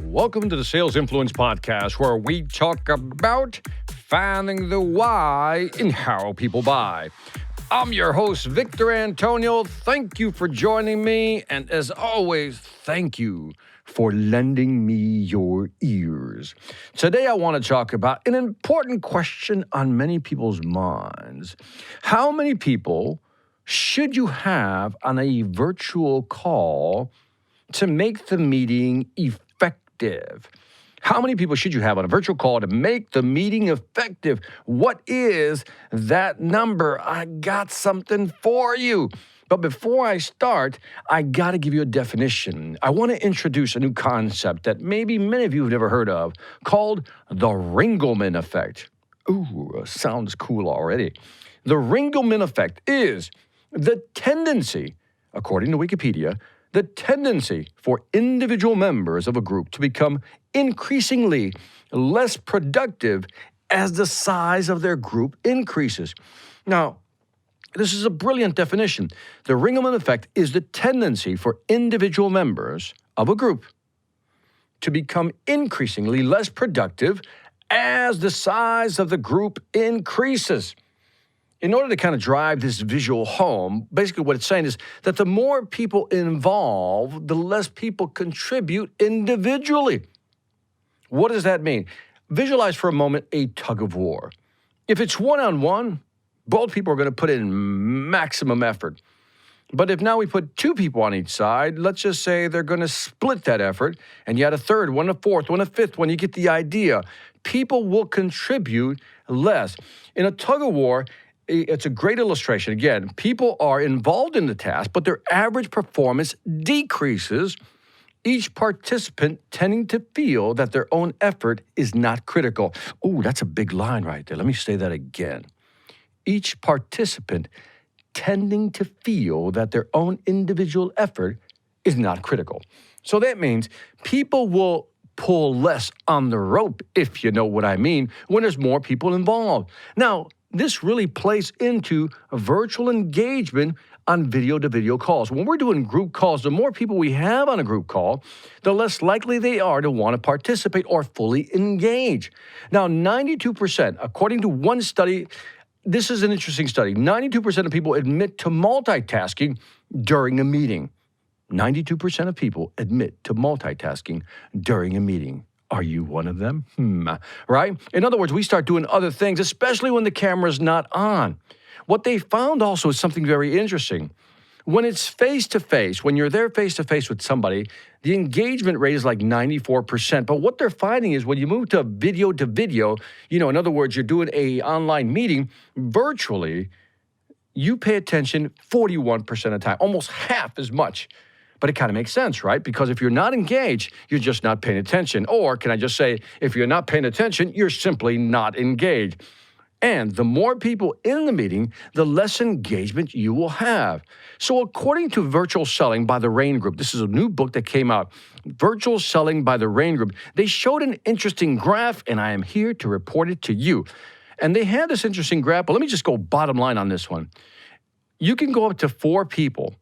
Welcome to the Sales Influence Podcast, where we talk about finding the why in how people buy. I'm your host, Victor Antonio. Thank you for joining me. And as always, thank you for lending me your ears. Today, I want to talk about an important question on many people's minds. How many people should you have on a virtual call to make the meeting effective? How many people should you have on a virtual call to make the meeting effective? What is that number? I got something for you. But before I start, I got to give you a definition. I want to introduce a new concept that maybe many of you have never heard of, called the Ringelmann effect. Ooh, sounds cool already. The Ringelmann effect is the tendency, according to Wikipedia, the tendency for individual members of a group to become increasingly less productive as the size of their group increases. Now, this is a brilliant definition. The Ringelmann effect is the tendency for individual members of a group to become increasingly less productive as the size of the group increases. In order to kind of drive this visual home, basically what it's saying is that the more people involved, the less people contribute individually. What does that mean? Visualize for a moment a tug of war. If it's one-on-one, both people are going to put in maximum effort. But if now we put two people on each side, let's just say they're going to split that effort, and you add a third one, a fourth one, a fifth one, you get the idea. People will contribute less. In a tug of war, it's a great illustration. Again, people are involved in the task, but their average performance decreases, each participant tending to feel that their own effort is not critical. Oh, that's a big line right there. Let me say that again. Each participant tending to feel that their own individual effort is not critical. So that means people will pull less on the rope, if you know what I mean, when there's more people involved. Now, this really plays into virtual engagement on video-to-video calls. When we're doing group calls, the more people we have on a group call, the less likely they are to want to participate or fully engage. Now, 92%, according to one study, this is an interesting study, 92% of people admit to multitasking during a meeting. 92% of people admit to multitasking during a meeting. Are you one of them? Right? In other words, we start doing other things, especially when the camera's not on. What they found also is something very interesting. When it's face-to-face, when you're there face-to-face with somebody, the engagement rate is like 94%. But what they're finding is when you move to video, in other words, you're doing an online meeting virtually, you pay attention 41% of the time, almost half as much. But it kind of makes sense, right? Because if you're not engaged, you're just not paying attention. Or can I just say, if you're not paying attention, you're simply not engaged. And the more people in the meeting, the less engagement you will have. So according to Virtual Selling by the Rain Group, this is a new book that came out, Virtual Selling by the Rain Group, they showed an interesting graph, and I am here to report it to you. And they had this interesting graph, but let me just go bottom line on this one. You can go up to 4 people,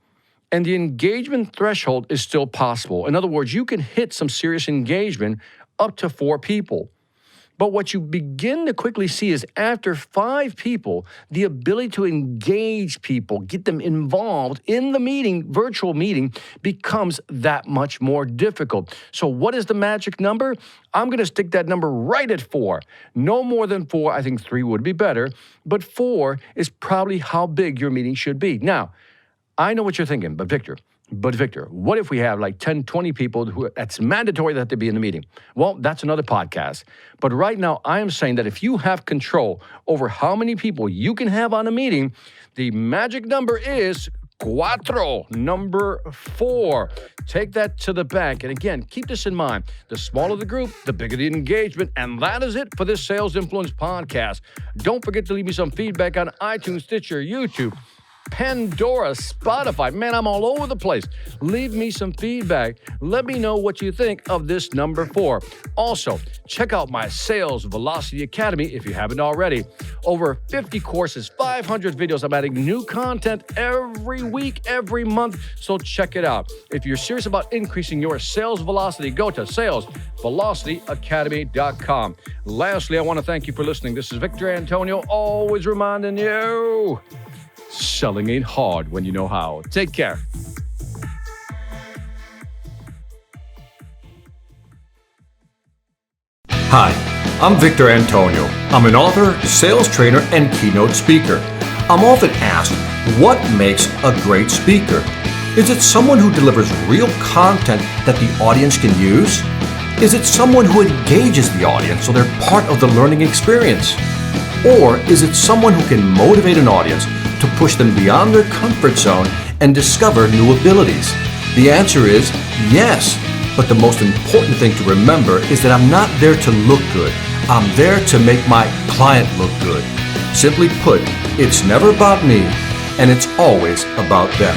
and the engagement threshold is still possible. In other words, you can hit some serious engagement up to 4 people. But what you begin to quickly see is after 5 people, the ability to engage people, get them involved in the meeting, virtual meeting, becomes that much more difficult. So what is the magic number? I'm going to stick that number right at 4. No more than 4. I think 3 would be better. But 4 is probably how big your meeting should be. Now, I know what you're thinking, but Victor, what if we have like 10, 20 people who that's mandatory that they be in the meeting? Well, that's another podcast. But right now, I am saying that if you have control over how many people you can have on a meeting, the magic number is 4, number 4. Take that to the bank. And again, keep this in mind. The smaller the group, the bigger the engagement. And that is it for this Sales Influence podcast. Don't forget to leave me some feedback on iTunes, Stitcher, YouTube. Pandora, Spotify. Man, I'm all over the place. Leave me some feedback. Let me know what you think of this number 4. Also, check out my Sales Velocity Academy if you haven't already. Over 50 courses, 500 videos. I'm adding new content every week, every month, so check it out. If you're serious about increasing your sales velocity, go to salesvelocityacademy.com. Lastly, I want to thank you for listening. This is Victor Antonio, always reminding you, selling ain't hard when you know how. Take care. Hi, I'm Victor Antonio. I'm an author, sales trainer, and keynote speaker. I'm often asked, what makes a great speaker? Is it someone who delivers real content that the audience can use? Is it someone who engages the audience so they're part of the learning experience? Or is it someone who can motivate an audience to push them beyond their comfort zone and discover new abilities? The answer is yes. But the most important thing to remember is that I'm not there to look good. I'm there to make my client look good. Simply put, it's never about me, and it's always about them.